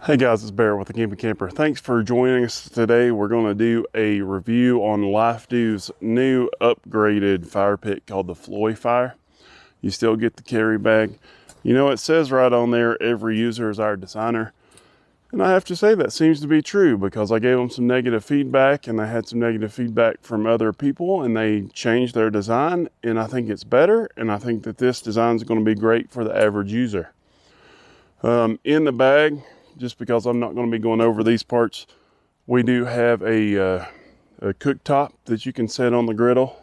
Hey guys, it's Bear with the Camping Camper. Thanks for joining us today. We're going to do a review on Lifedoo's new upgraded fire pit called the Floy Fire. You still get the carry bag. You know, it says right on there, every user is our designer. And I have to say that seems to be true because I gave them some negative feedback and I had some negative feedback from other people and they changed their design and I think it's better. And I think that this design is going to be great for the average user. In the bag, just because I'm not going to be going over these parts, we do have a cooktop that you can set on the griddle,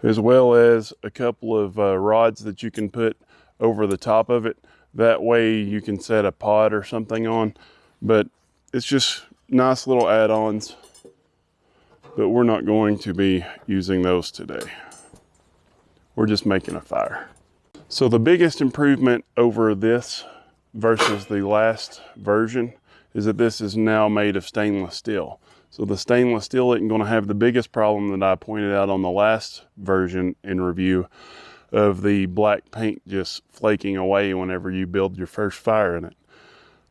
as well as a couple of rods that you can put over the top of it. That way you can set a pot or something on, but it's just nice little add-ons, but we're not going to be using those today. We're just making a fire. So the biggest improvement over this versus the last version is that this is now made of stainless steel. So the stainless steel isn't going to have the biggest problem that I pointed out on the last version in review of the black paint just flaking away whenever you build your first fire in it.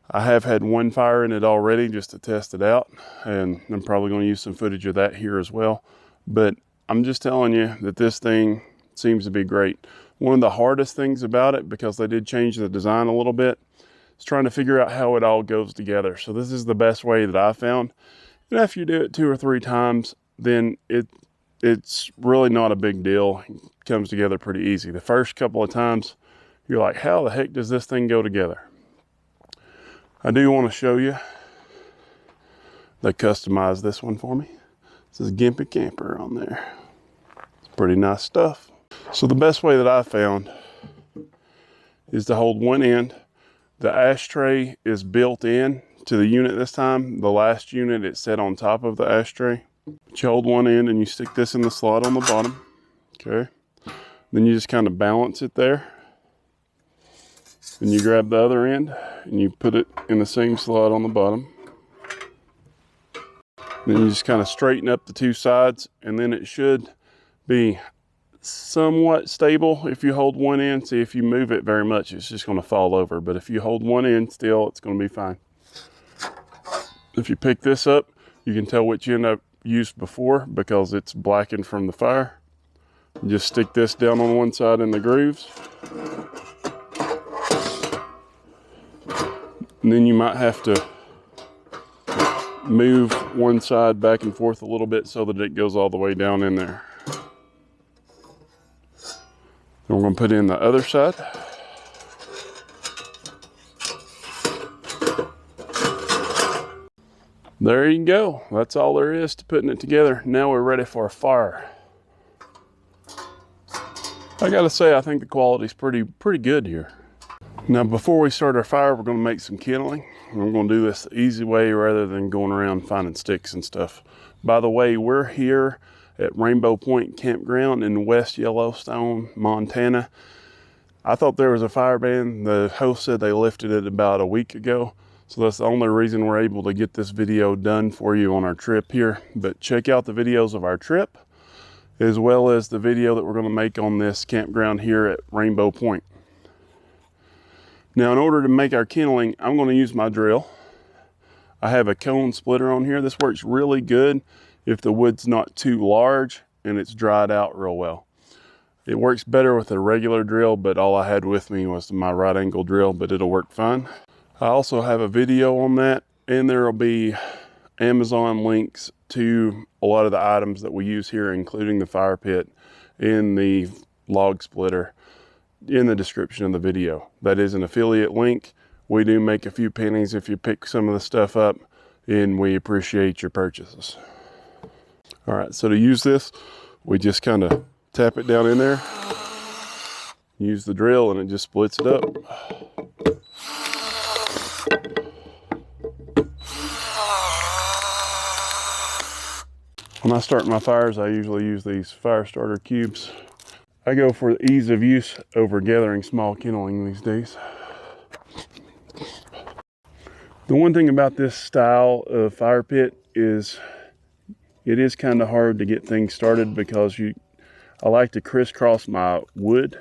I have had one fire in it already just to test it out, and I'm probably going to use some footage of that here as well. But I'm just telling you that this thing seems to be great. One of the hardest things about it, because they did change the design a little bit, is trying to figure out how it all goes together. So this is the best way that I found. And after you do it 2 or 3 times, then it's really not a big deal. It comes together pretty easy. The first couple of times, you're like, how the heck does this thing go together? I do want to show you. They customized this one for me. This is Gimpy Camper on there. It's pretty nice stuff. So the best way that I found is to hold one end. The ashtray is built in to the unit this time. The last unit, it set on top of the ashtray. But you hold one end and you stick this in the slot on the bottom. Okay. Then you just kind of balance it there. Then you grab the other end and you put it in the same slot on the bottom. Then you just kind of straighten up the 2 sides and then it should be somewhat stable. If you hold one end, see, if you move it very much, it's just going to fall over. But if you hold one end still, it's going to be fine. If you pick this up, you can tell which end I've used before because it's blackened from the fire. You just stick this down on one side in the grooves. And then you might have to move one side back and forth a little bit so that it goes all the way down in there. Then we're going to put in the other side. There you go. That's all there is to putting it together. Now we're ready for a fire. I gotta say, I think the quality's pretty good here. Now before we start our fire, we're going to make some kindling. We're going to do this the easy way rather than going around finding sticks and stuff. By the way, we're here at Rainbow Point Campground in West Yellowstone, Montana. I thought there was a fire ban. The host said they lifted it about a week ago. So that's the only reason we're able to get this video done for you on our trip here. But check out the videos of our trip, as well as the video that we're going to make on this campground here at Rainbow Point. Now, in order to make our kindling, I'm going to use my drill. I have a cone splitter on here. This works really good if the wood's not too large and it's dried out real well. It works better with a regular drill, but all I had with me was my right angle drill, but it'll work fine. I also have a video on that, and there will be Amazon links to a lot of the items that we use here, including the fire pit and the log splitter, in the description of the video. That is an affiliate link. We do make a few pennies if you pick some of the stuff up, and we appreciate your purchases. All right, so to use this, we just kind of tap it down in there, use the drill, and it just splits it up. When I start my fires, I usually use these fire starter cubes. I go for the ease of use over gathering small kindling these days. The one thing about this style of fire pit is it is kind of hard to get things started because I like to crisscross my wood,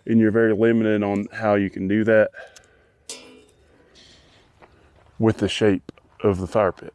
and you're very limited on how you can do that. with the shape of the fire pit.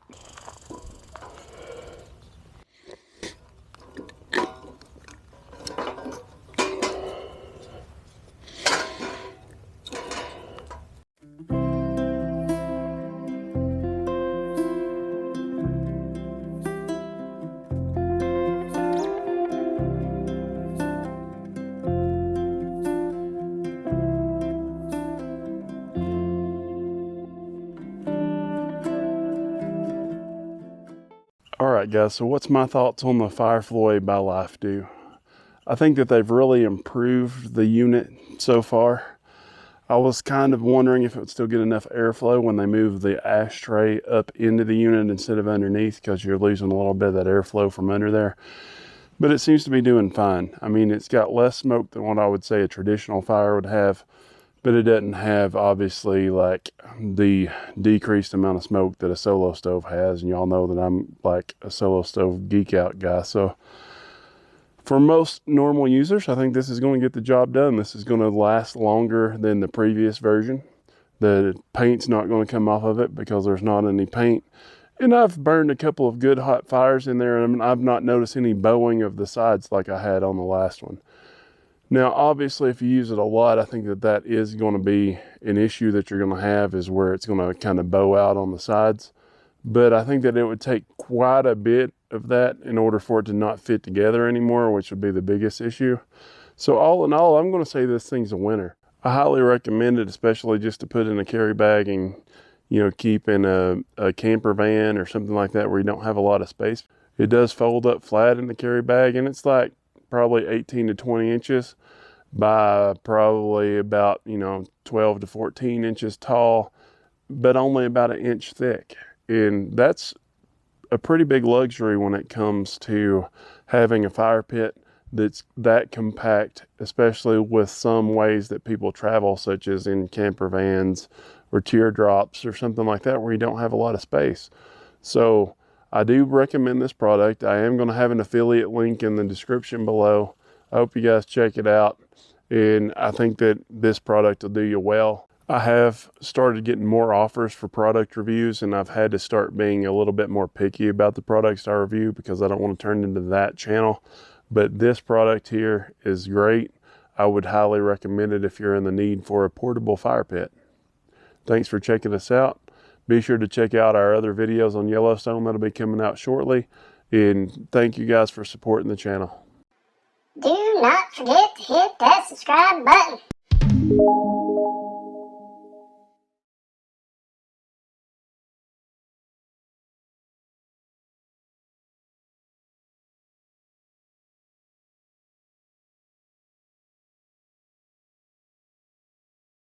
All right, guys, so what's my thoughts on the Fire Floy by Lifedoo? I think that they've really improved the unit so far. I was kind of wondering if it would still get enough airflow when they move the ashtray up into the unit instead of underneath, because you're losing a little bit of that airflow from under there. But it seems to be doing fine. I mean, it's got less smoke than what I would say a traditional fire would have, but it doesn't have, obviously, like the decreased amount of smoke that a solo stove has. And y'all know that I'm like a solo stove geek out guy. So for most normal users, I think this is going to get the job done. This is going to last longer than the previous version. The paint's not going to come off of it because there's not any paint. And I've burned a couple of good hot fires in there, and I've not noticed any bowing of the sides like I had on the last one. Now, obviously, if you use it a lot, I think that that is going to be an issue that you're going to have, is where it's going to kind of bow out on the sides. But I think that it would take quite a bit of that in order for it to not fit together anymore, which would be the biggest issue. So all in all, I'm going to say this thing's a winner. I highly recommend it, especially just to put in a carry bag and, you know, keep in a camper van or something like that where you don't have a lot of space. It does fold up flat in the carry bag, and it's like probably 18 to 20 inches by probably about, 12 to 14 inches tall, but only about an inch thick. And that's a pretty big luxury when it comes to having a fire pit that's that compact, especially with some ways that people travel, such as in camper vans or teardrops or something like that, where you don't have a lot of space. So I do recommend this product. I am going to have an affiliate link in the description below. I hope you guys check it out. And I think that this product will do you well. I have started getting more offers for product reviews, and I've had to start being a little bit more picky about the products I review because I don't want to turn into that channel. But this product here is great. I would highly recommend it if you're in the need for a portable fire pit. Thanks for checking us out. Be sure to check out our other videos on Yellowstone that'll be coming out shortly. And thank you guys for supporting the channel. Do not forget to hit that subscribe button.